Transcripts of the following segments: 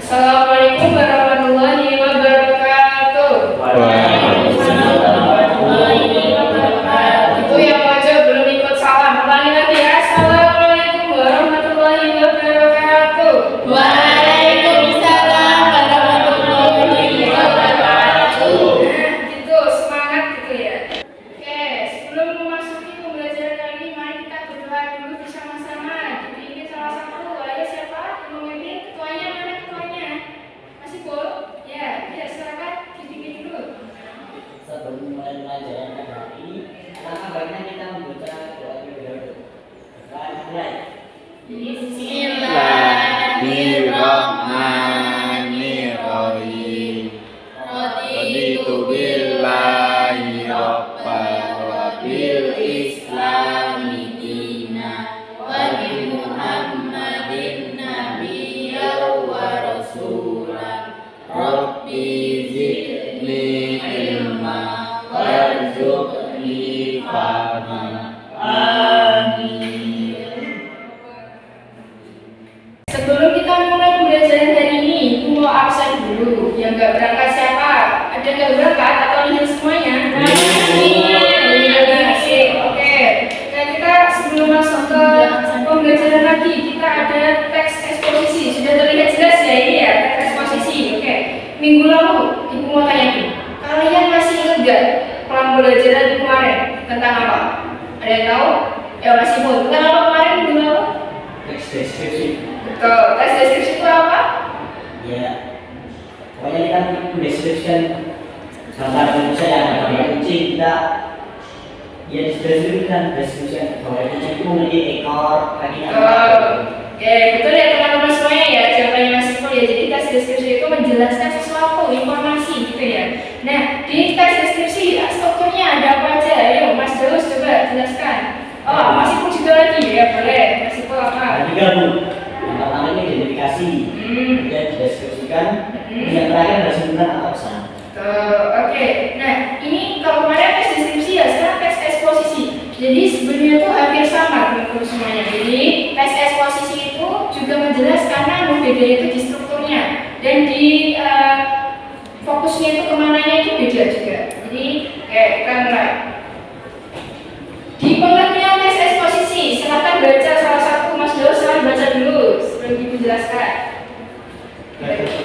Assalamualaikum warahmatullahi wabarakatuh. Waalaikumsalam warahmatullahi wabarakatuh. Itu yang wajib belum ikut salam. Ulangi lagi ya. Assalamualaikum warahmatullahi wabarakatuh. Waalaikumsalam warahmatullahi wabarakatuh. Gitu, semangat gitu ya. Oke, sebelum memasuki pembelajaran kali ini, mari kita berdoa dulu bersama-sama. Dipimpin salah satu. Ayo siapa yang memimpin? Ketuanya mana ketuanya? Masih Pul? Ya, silakan dipimpin dulu. Sebelum mulai pelajaran hari ini, alangkah baiknya kita membaca doa terlebih dahulu. Mulai. Bismillahirrahmanirrahim. Raditu billahi rabban wa bil islami dinan wa bi Muhammadin nabiyyan wa rasulan. Rabbi zidni ilma warzuqni fahma. Amin. Sebelum kita mulai pembelajaran hari ini, aku mau absen dulu. Yang nggak berangkat siapa? Ada nggak berangkat atau nihil semuanya? Nihil. Oke. Dan kita sebelum masuk ke pembelajaran lagi, kita ada teks eksposisi. Sudah terlihat jelas ya ini ya, teks eksposisi. Oke. Minggu lalu, Ibu mau tanya nih, kalian masih ingat nggak pembelajaran kemarin tentang apa? Ada yang tahu? Ya masih mau. Tentang apa kemarin minggu lalu? Teks deskripsi. Betul, tes deskripsi itu apa? Ya, pokoknya kita mendeskripsikan gambar manusia yang ada gambar kucing, kita ya deskripsikan gambar kucing itu memiliki ekor, kakinya Oke, betul ya teman-teman semuanya ya, jawabannya Mas Ipul ya. Jadi tes deskripsi itu menjelaskan sesuatu, informasi gitu ya. Nah, di tes deskripsi strukturnya ada apa aja? Ayo Mas Daus coba jelaskan. Oh, Mas Ipul juga lagi ya, boleh. Mas Ipul apa? Ada 3 Bu. Yang pertama ini identifikasi, kemudian dideskripsikan, yang terakhir ada simpulan atau pesan. Oke, nah ini kalau kemarin tes deskripsi ya, sekarang tes eksposisi. Jadi sebenarnya itu hampir sama teman-teman semuanya. Jadi tes eksposisi itu juga menjelaskan namun bedanya itu di strukturnya dan di fokusnya itu kemananya itu beda juga. Jadi kayak kita mulai. Di pengertian tes eksposisi, silakan baca salah satu. Mas Daus, silakan baca dulu sebelum Ibu jelaskan.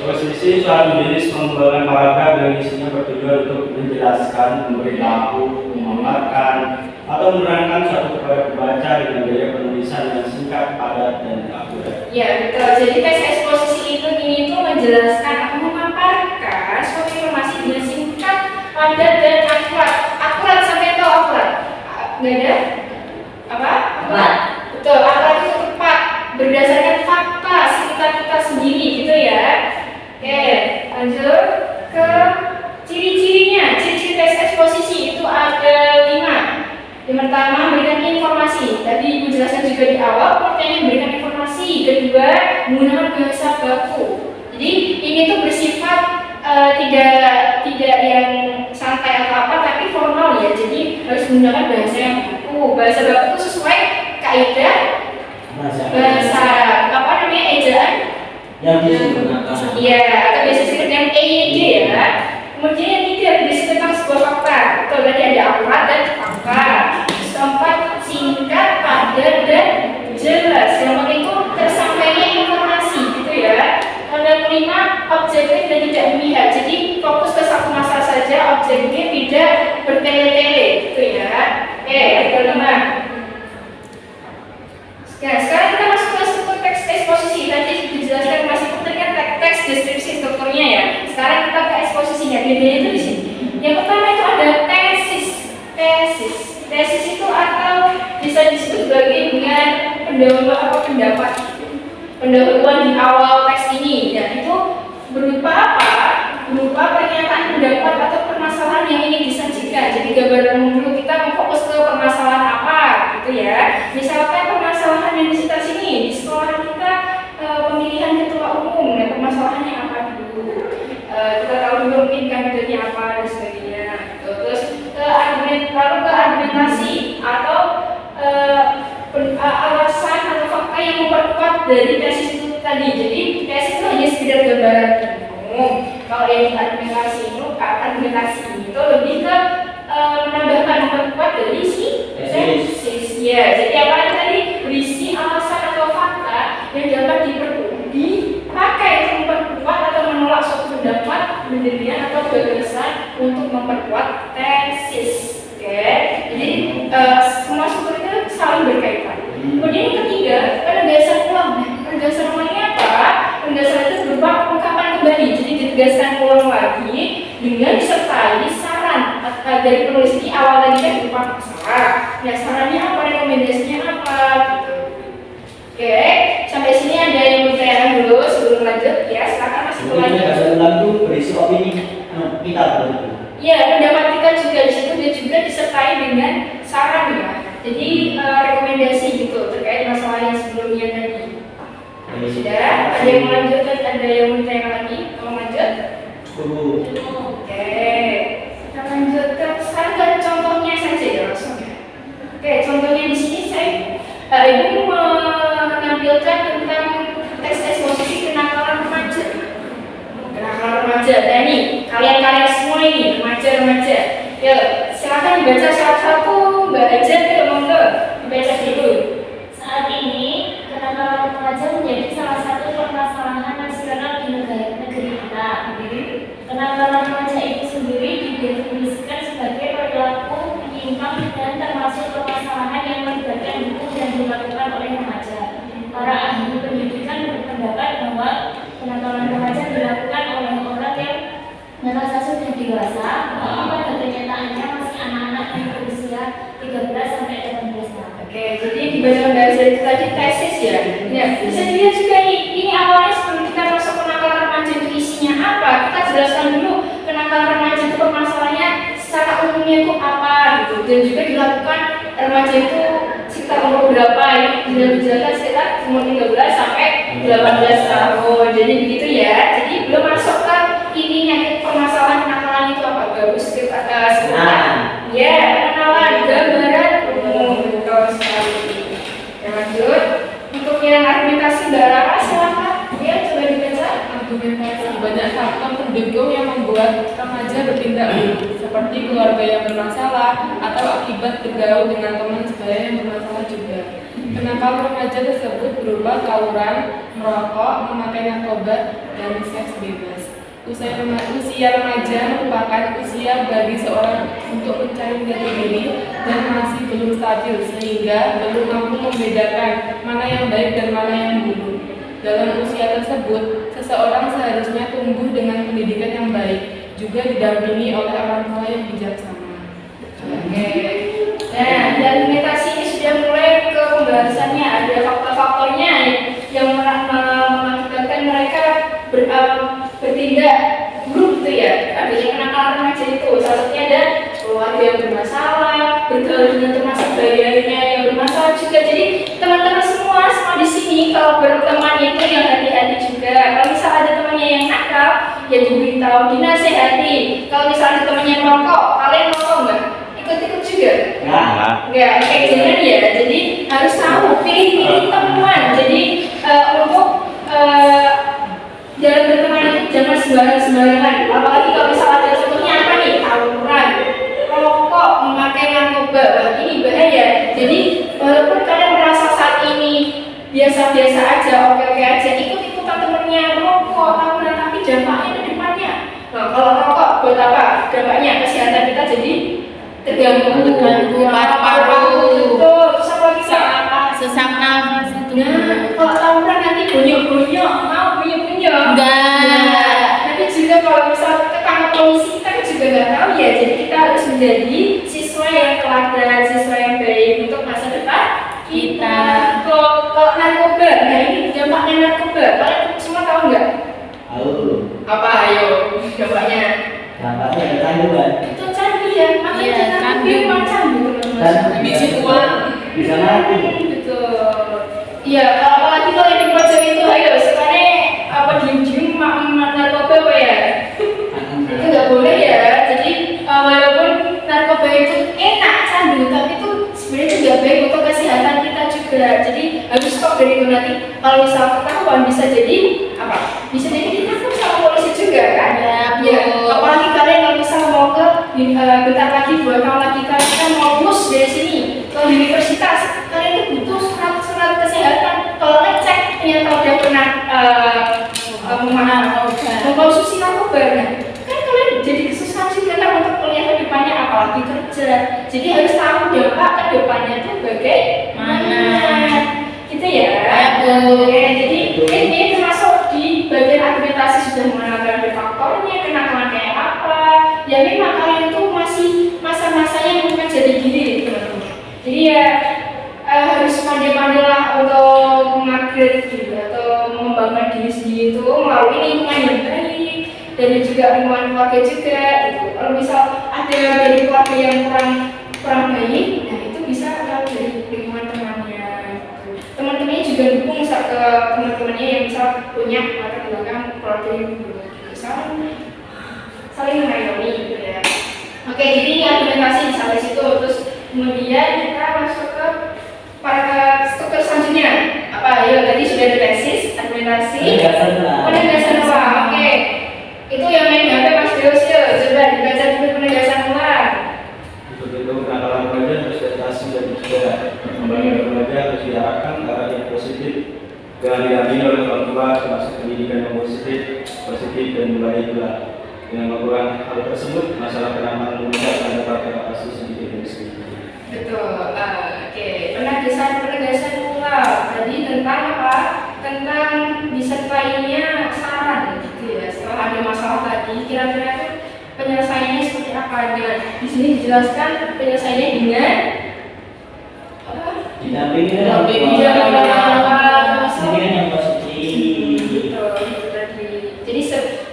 Posisi suatu jenis pengembangan paragraf yang isinya bertujuan untuk menjelaskan, memberitahu, memaparkan, atau menerangkan suatu kepada pembaca dengan gaya penulisan yang singkat, padat, dan akurat. Ya betul. Jadi tes eksposisi itu ini tuh menjelaskan atau memaparkan suatu informasi dengan singkat, padat, dan akurat. Akurat sampai tahu akurat? Nggak ada? Apa? Akurat. Betul. Akurat itu tepat berdasarkan fakta sekitar kita sendiri gitu ya. Oke, lanjut ke ciri-cirinya. Ciri-ciri tes eksposisi itu ada 5. Yang pertama, memberikan informasi. Tadi Ibu jelaskan juga di awal, pengertiannya memberikan informasi. Kedua, menggunakan bahasa baku. Jadi ini tuh bersifat tidak yang santai atau apa, tapi formal ya. Jadi harus menggunakan bahasa yang baku. Bahasa baku itu sesuai kaidah bahasa apa namanya ejaan yang digunakan. Iya, atau biasa disebut dengan EYD ya. Kemudian yang ketiga berisi tentang sebuah fakta. Betul, tadi ada akurat dan fakta. Keempat, singkat, padat, dan jelas. Yang penting itu tersampainya informasi gitu ya. Dan kelima, objektif dan tidak memihak. Jadi fokus ke satu masalah saja, objektif tidak bertele-tele gitu ya. Oke, yang kelima. Nah, sekarang kita masuk ke struktur teks eksposisi. Tadi dijelaskan masih kan teks deskripsi strukturnya ya. Sekarang kita ke eksposisinya. Bedanya itu di sini. Yang pertama itu ada tesis. Tesis itu atau bisa disebut sebagai dengan pendahuluan di awal teks ini. Dan itu berupa apa? Berupa pernyataan pendapat atau permasalahan yang ingin disajikan. Jadi gambaran dulu kita memfokus ke permasalahan apa gitu ya. Misalkan permasalahan yang di sekitar sini di sekolah kita pemilihan ketua umum. Nah, permasalahannya apa dulu? Kita tahu dulu mungkin kandidatnya apa dan sebagainya. Terus lalu ke argumentasi atau alasan atau fakta yang memperkuat dari tesis itu tadi. Jadi tesis itu hanya sekedar gambaran yang argumentasi itu lebih ke menambahkan memperkuat dari si tesis. Ya, jadi apa tadi berisi alasan atau fakta yang dapat dipakai untuk memperkuat atau menolak suatu pendapat, pendirian atau gagasan untuk memperkuat tesis. Oke, jadi semua struktur itu saling berkaitan. Kemudian yang ketiga, penegasan ulang. Penegasan ulang ini apa? Penegasan itu berupa ungkapan kembali, jadi ditegaskan ulang lagi dengan disertai saran dari penulis ini. Awal tadi kan berupa saran. Ya, sarannya apa, rekomendasinya apa gitu. Oke, sampai sini ada yang mau ditanyakan dulu sebelum lanjut ya, silakan masih Jadi lanjut. penegasan ulang itu berisi opini kita begitu. Ya, pendapat kita juga di situ dan juga disertai dengan saran ya. Jadi rekomendasi gitu terkait masalah yang sebelumnya tadi. Sudah, ada yang mau lanjutkan, ada yang mau ditanyakan lagi? Mau lanjut? Oke, kita lanjutkan. Sekarang ke contohnya saja ya langsung ya. Oke, contohnya di sini saya ibu menampilkan tentang teks eksposisi kenakalan remaja. Kenakalan remaja. Nah ini kalian semua ini remaja. Ya, silakan dibaca satu-satu. Mbak Aja, monggo dibaca dulu. Saat ini, kenakalan remaja menjadi salah satu permasalahan nasional di negeri kita. Kenakalan remaja itu sendiri didefinisikan sebagai perilaku menyimpang dan termasuk permasalahan yang melibatkan hukum dan dilakukan oleh remaja. Para ahli pendidikan berpendapat bahwa kenakalan remaja dilakukan oleh orang yang merasa sudah dewasa, tapi pada kenyataannya masih anak-anak yang berusia 13 sampai 18 tahun. Oke, jadi dibaca bahasa itu tadi tesis ya. Ya, bisa dilihat juga ini awalnya sebelum kita masuk kenakalan remaja itu isinya apa. Kita jelaskan dulu kenakalan remaja itu permasalahannya secara umumnya itu apa gitu. Dan juga dilakukan remaja itu sekitar umur berapa ya? Sudah dijelaskan sekitar umur 13 sampai 18 tahun. Jadi begitu ya. Jadi belum masuk ke ininya permasalahan kenakalan itu apa? Bagus kita sebentar. Ya, kenalan gambaran umum betul sekali. Ya, lanjut. Untuk yang argumentasi Mbak Rara, silakan. Ya, coba dibaca. Argumentasi banyak faktor pendukung yang membuat remaja bertindak buruk, seperti keluarga yang bermasalah atau akibat bergaul dengan teman sebaya yang bermasalah juga. Kenakalan remaja tersebut berupa tawuran, merokok, memakai narkoba, dan seks bebas. Usia remaja merupakan usia bagi seorang untuk mencari jati diri dan masih belum stabil sehingga belum mampu membedakan mana yang baik dan mana yang buruk. Dalam usia tersebut, seseorang seharusnya tumbuh dengan pendidikan yang baik, juga didampingi oleh orang tua yang bijaksana. Oke. Nah, di argumentasi ini sudah mulai ke pembahasannya. Ada faktor-faktornya yang mengakibatkan mereka bertindak buruk gitu ya. Adanya kenakalan remaja itu. Salah satunya ada keluarga yang bermasalah, bergaul dengan teman sebayanya yang bermasalah juga. Jadi teman-teman semua di sini kalau berteman itu yang hati-hati juga. Kalau misal ada temannya yang nakal, ya diberitahu, dinasehati. Kalau misal ada temannya yang merokok, kalian merokok nggak? Ikut-ikut juga? Nggak, kayak jangan ya. Jadi harus tahu, pilih-pilih teman. Jadi untuk dalam berteman itu jangan sembarangan. Apalagi kalau misalnya ada contohnya apa nih, tawuran, rokok, memakai narkoba, wah ini bahaya. Jadi walaupun kalian merasa saat ini biasa-biasa aja, oke-oke aja, ikut-ikutan temennya rokok, tawuran, tapi dampaknya ke depannya. Nah kalau rokok buat apa? Dampaknya kesehatan kita jadi terganggu paru-paru. Betul. Terus apa lagi Sesak nafas itu. Nah, kalau tawuran nanti bonyok-bonyok, mau bonyok-bonyok. Enggak. Nanti juga kalau misal ketangkap polisi kita kan juga nggak tahu ya. Jadi kita harus menjadi siswa yang teladan, siswa yang baik untuk masa depan kita. Kalau narkoba, nah ini dampaknya narkoba. Kalian semua tahu nggak? Tahu dulu. Apa? Ayo, dampaknya. Dampaknya ada kandungan Itu candu ya. Makanya Iya, jangan candu. memang candu teman-teman. dan Biji uang. bisa mati. Betul. Iya, apalagi kalau yang di pojok itu, ayo sekarang apa diem-diem narkoba apa ya? Itu nggak boleh ya. Jadi walaupun narkoba itu enak candu, tapi itu sebenarnya juga baik untuk kesehatan kita juga. Jadi harus stop dari itu nanti. Kalau misal ketahuan bisa jadi apa? Bisa jadi ditangkap sama polisi juga kan? Ya mengkonsumsi narkoba. Nah, kan kalian jadi kesusahan juga kan untuk kuliah ke depannya, apalagi kerja. Jadi harus tahu dampak ke depannya itu bagaimana. Gitu ya. Oke, jadi ini termasuk di bagian argumentasi sudah mengenal faktornya, kenakalan kayak apa. Ya memang kalian tuh masih masa-masanya mempelajari diri, teman-teman. Jadi ya harus pandai-pandai lah untuk mengupgrade gitu atau mengembangkan diri sendiri itu melalui lingkungan yang baik dan juga lingkungan keluarga juga gitu. Kalau misal ada dari keluarga yang kurang baik, nah itu bisa dari lingkungan temannya. Teman-temannya juga dukung misal ke teman-temannya yang misal punya latar belakang keluarga yang baik, saling mengayomi gitu ya. Oke, jadi ini argumentasi sampai situ, terus kemudian kita masuk ke struktur selanjutnya apa? Ya tadi sudah ada tesis, argumentasi, penegasan ulang. Oke, itu yang main HP Mas Deus ya, coba dibaca dulu penegasan ulang. Untuk itu kenakalan remaja harus diatasi dan juga perkembangan remaja harus diarahkan ke arah yang positif dengan diamini oleh orang tua termasuk pendidikan yang positif dan mulai pula. Dengan melakukan hal tersebut, masalah keamanan remaja akan dapat teratasi sedikit demi sedikit. Betul. Oke, penegasan ulang tadi tentang apa? Tentang disertainya saran gitu ya. Setelah ada masalah tadi, kira-kira penyelesaiannya seperti apa? Dan di sini dijelaskan penyelesaiannya dengan apa? Didampingi yang positif. Betul, itu tadi. Jadi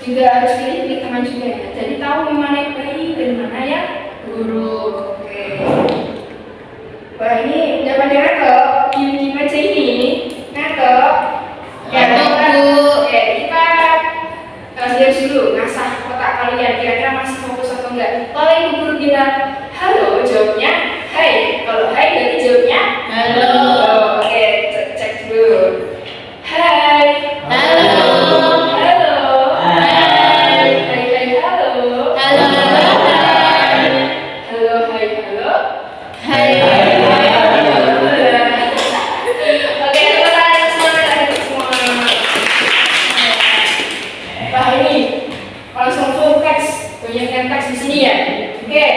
juga harus pilih teman juga ya. Jadi tahu mana yang baik dan mana yang buruk. Oke. Wah, ini udah pada ngantuk. Diem aja ini. Ngantuk. Ya, oke, kita lihat dulu ngasah otak kalian. Kira-kira masih fokus atau enggak? Kalau yang guru bilang halo, jawabnya hai. Kalau hai berarti jawabnya halo. Oke, cek dulu. Hai. Halo. Teks di sini ya. Oke,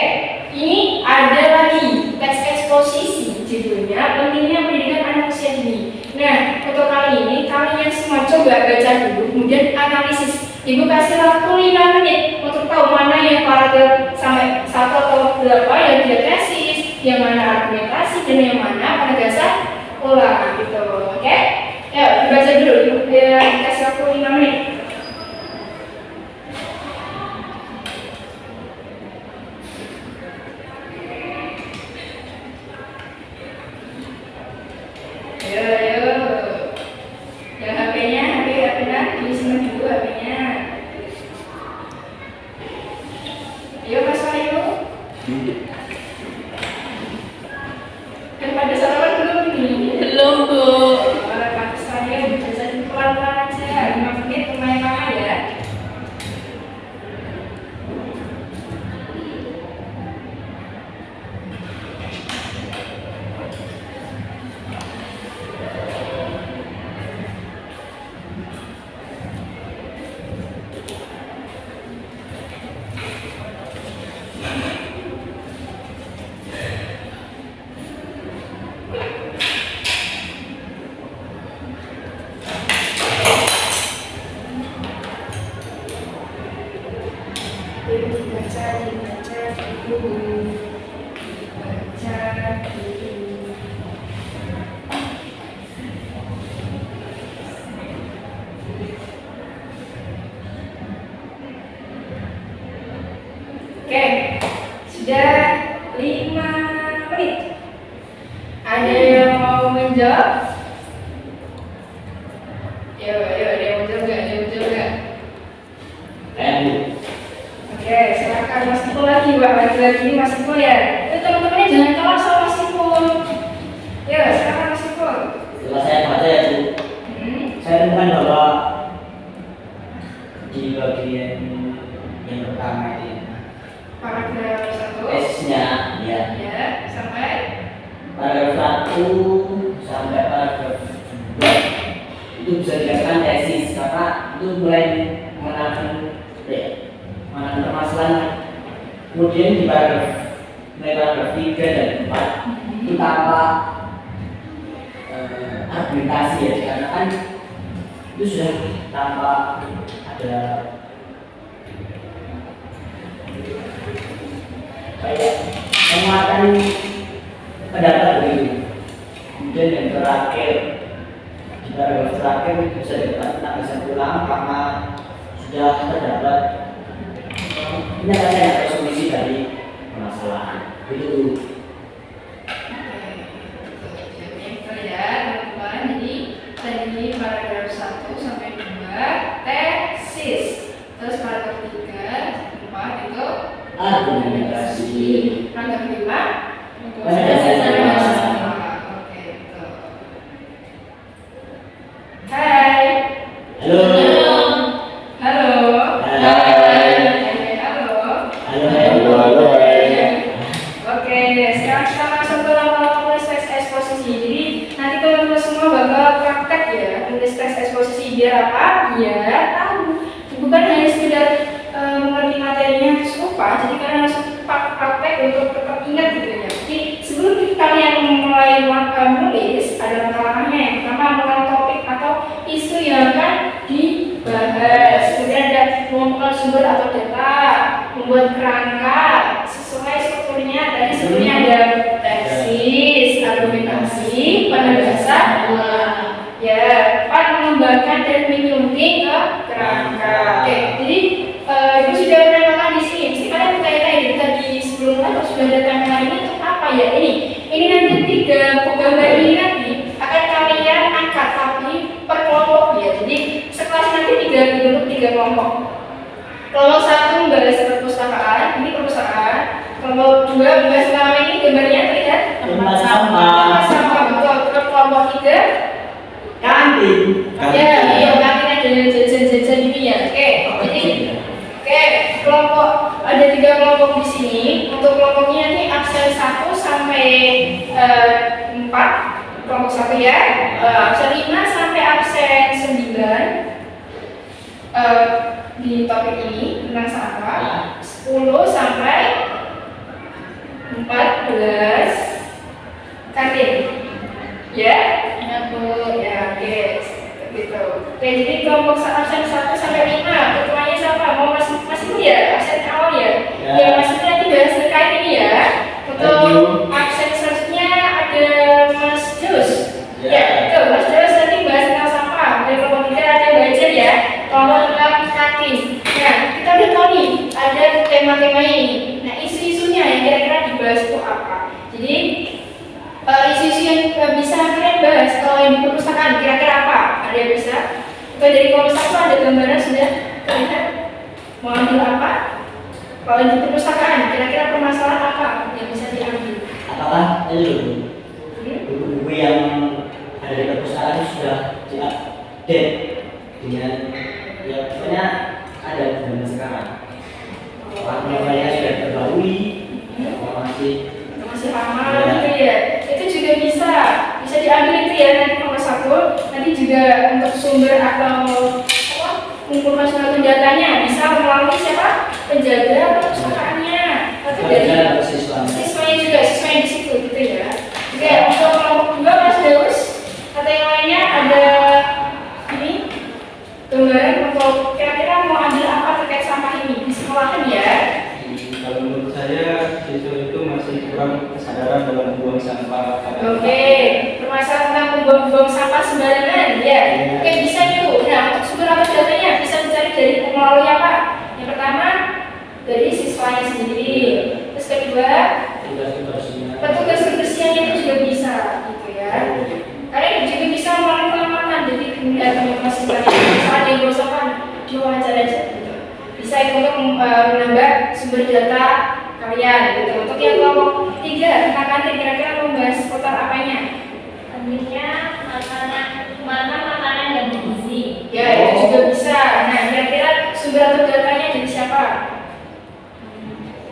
ini ada lagi teks eksposisi, judulnya pentingnya pendidikan anak usia dini. Nah, untuk kali ini kalian semua coba baca dulu, kemudian analisis. Ibu kasih waktu 5 menit untuk tahu mana yang paragraf sampai 1 atau berapa yang dia tesis, yang mana argumentasi dan yang mana penegasan ulang gitu. Oke? Ya, baca dulu. Kasih waktu 5 menit. Yang HP-nya, diisikan dulu HP-nya. Ayo Mas Wahyu. Pada sarapan belum ini? Belum, Bu. Pak saya bisa pelan-pelan aja, 5 menit lumayan lama ya. Oke, sudah 5 menit. Ada yang mau menjawab? Yo, ada yang mau jawab nggak? Ada yang mau jawab nggak? Oke, silakan Mas Ipul lagi, Mbak. Lagi ini Mas Ipul ya. Teman-temannya jangan kalah sama Mas Ipul. Ya, silakan Mas Ipul. Setelah saya baca ya Bu, saya temukan bahwa di bagian yang pertama ini Paragraf 1. tesnya ya, Sampai paragraf 1 sampai paragraf 2 itu bisa dikatakan tesis, karena itu mulai mengenalkan permasalahan. Kemudian di paragraf 3 dan 4 itu tanpa argumentasi ya, karena kan itu sudah tanpa ada kayak penguatan pendapat begitu. Kemudian yang terakhir di paragraf terakhir bisa dikatakan bisa pulang karena sudah terdapat penyelesaian atau solusi dari permasalahan itu. Itu ya teman-teman. Jadi tadi paragraf 1 sampai 2 tesis, terus paragraf 3 4 itu Argumentasi. paragraf 5 Penyelesaian masalah. Oke, itu. Hai. Halo. Halo. Hai. Halo. Halo. Oke, sekarang kita masuk ke lama-lama nulis teks eksposisi. Jadi nanti teman-teman semua bakal praktek ya nulis teks eksposisi. Biar apa? Biar tahu. Bukan hanya sekedar mengerti materinya terus lupa. Jadi kalian langsung praktek untuk tetap ingat gitu ya. Jadi sebelum kalian mulai menulis, ada langkah-langkahnya. Yang pertama mengenal topik atau isu yang akan dibahas. Kemudian ada mengumpulkan sumber atau data, membuat kerangka sesuai strukturnya. Tadi sebelumnya ada tesis, argumentasi, penegasan, ya, mengembangkan dan menyunting ke kerangka. Oke, jadi ibu sudah menambahkan di sini. Mesti kalian bertanya-tanya dari tadi sebelum atau sudah ada timeline ini untuk apa ya ini nanti 3 gambar ini nanti akan kalian angkat tapi per kelompok ya. Jadi sekelas nanti dibentuk 3 kelompok. Kelompok 1 membahas perpustakaan, ini perpustakaan. Kelompok 2 membahas selama ini gambarnya terlihat Tempat sampah. sampah betul. Terus kelompok 3 Kantin. ya, iya kantin ada jajan-jajan ini ya. Oke, kelompok ada 3 kelompok di sini. Untuk kelompoknya ini absen 1 sampai 4. Kelompok 1 ya. Absen 5 sampai absen 9. Di topik ini tentang sampah. 10 sampai 14 kantin. Ya? Bu, ya, oke, gitu. Oke, jadi kelompok absen 1 sampai 5, ketuanya siapa? Mau masih dulu ya? Absen awal ya? Ya, masih nanti bahas terkait ini ya. Untuk absen selanjutnya ada Mas Jus. Ya, itu Mas Jus nanti bahas tentang sampah. Dari kelompok 3 ada Bajar ya. Kelompok 6 kantin. Nah, kita udah tahu nih, ada tema-tema ini. Nah, isu-isunya yang kira-kira dibahas itu apa? Jadi isu-isu yang bisa kalian bahas kalau yang di perpustakaan kira-kira apa? Ada yang bisa? Kalau dari kelompok 1 ada gambaran sudah terlihat mau ambil apa? Kalau di perpustakaan kira-kira permasalahan apa yang bisa diambil? Apakah buku-buku yang ada di perpustakaan sudah diupdate dengan ya pokoknya ada zaman sekarang? Apakah sudah terbaui? Masih lama gitu ya. Itu juga bisa diambil itu ya nanti nomor 1. Nanti juga untuk sumber atau mengumpulkan sumber datanya bisa melalui siapa? Penjaga perpustakaannya atau dari siswanya juga, siswa yang di situ gitu ya. Oke, untuk kelompok 2 Mas Deus atau yang lainnya ada ini gambaran untuk kira-kira mau ambil apa terkait sampah ini di sekolahan ya. Kalau menurut saya siswa itu masih kurang kesadaran dalam membuang sampah. Oke, permasalahan tentang membuang sampah sembarangan ya. Oke, bisa itu. Nah, untuk sumber atau datanya bisa dicari dari melalui apa? Yang pertama dari siswanya sendiri. Terus kedua, petugas kebersihannya itu juga bisa gitu ya. Kalian juga bisa melalui pengamatan. Jadi teman-teman siswanya misalnya ada yang bosan diwawancara aja gitu. Bisa itu untuk menambah sumber data kalian gitu. Untuk yang kelompok 3 tentang kantin kira-kira membahas seputar apanya? Kantinnya makanan dan bergizi. Ya, itu juga bisa. Nah, kira-kira sumber atau datanya dari siapa?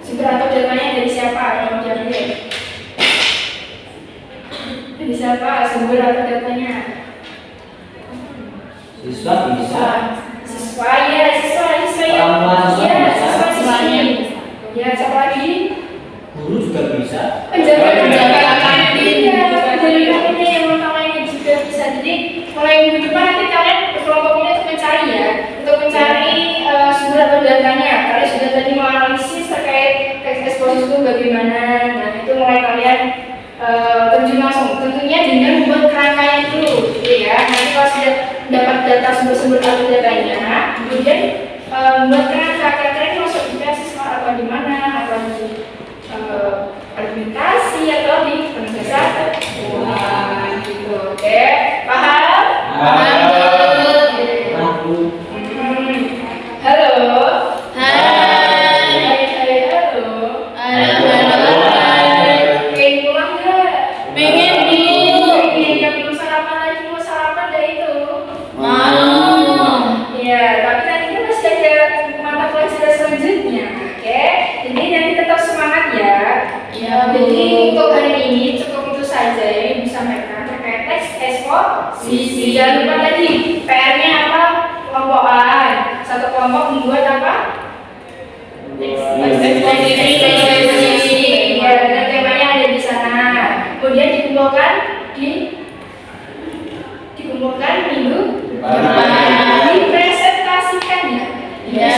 Sumber atau datanya dari siapa yang mau diambil? Dari siapa sumber atau datanya? Siswa bisa. Ya, siapa lagi? Guru juga bisa. Penjaga kantin. ini yang pertama ini juga bisa. Jadi mulai minggu depan nanti kalian kelompok ini untuk mencari ya, untuk mencari sumber atau datanya. Kalian sudah tadi menganalisis terkait teks eksposisi itu bagaimana. Nah itu mulai kalian terjun langsung. Tentunya dengan membuat kerangkanya dulu, gitu ya. Nanti kalau sudah dapat data sumber-sumber atau datanya, kemudian membuat kerangka. Kira-kira ini masuk di beasiswa atau di mana atau di argumentasi atau di penugasan. Wah, gitu. Oke, paham? Aku Halo. Hai. Halo. Pengen pulang nggak? Pengen Bu. Pengen yang belum sarapan lagi mau sarapan dah itu. Mau. Ya, tapi nanti kan masih ada mata pelajaran selanjutnya. Oke, jadi nanti tetap semangat ya. Ya, Bu. Jadi untuk hari ini cukup itu saja yang disampaikan terkait teks eksposisi. Jangan lupa tadi PR-nya apa? Kelompokan. Satu kelompok membuat apa? Teks eksposisi. Ya, dan temanya ada di sana. Kemudian dikumpulkan minggu depan. Dipresentasikan ya. Ya.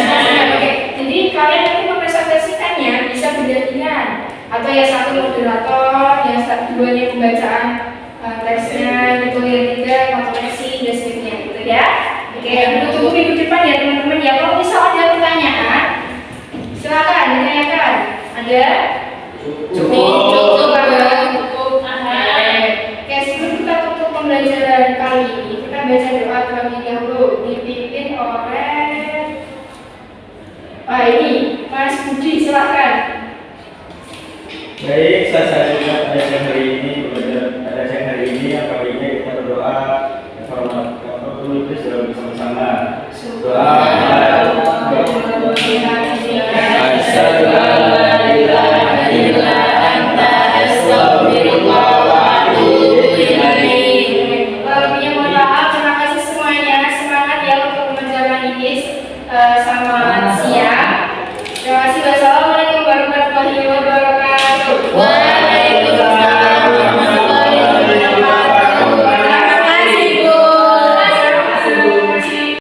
Oke, jadi kalian nanti mempresentasikannya bisa bergantian atau ya satu moderator, yang duanya pembacaan teksnya gitu, yang tiga konferensi dan sebagainya gitu ya. Oke, tunggu minggu depan ya teman-teman ya. Kalau misal ada pertanyaan, silakan ditanyakan. Ada? Cukup banget. Oke, sebelum kita tutup pembelajaran kali ini, kita baca doa terlebih dahulu dipimpin oleh ini Mas Budi, silakan. Baik, saya juga pada siang hari ini pada siang hari ini apa baiknya kita berdoa hormat Bapak dalam bersama-sama. Doa. Asyhadu an la ilaha illa anta astaghfiruka wa atubu ilaik. Mohon maaf, terima kasih semuanya. Semangat ya untuk pembelajaran ini. Selamat siang. Terima kasih. Wassalamualaikum warahmatullahi wabarakatuh.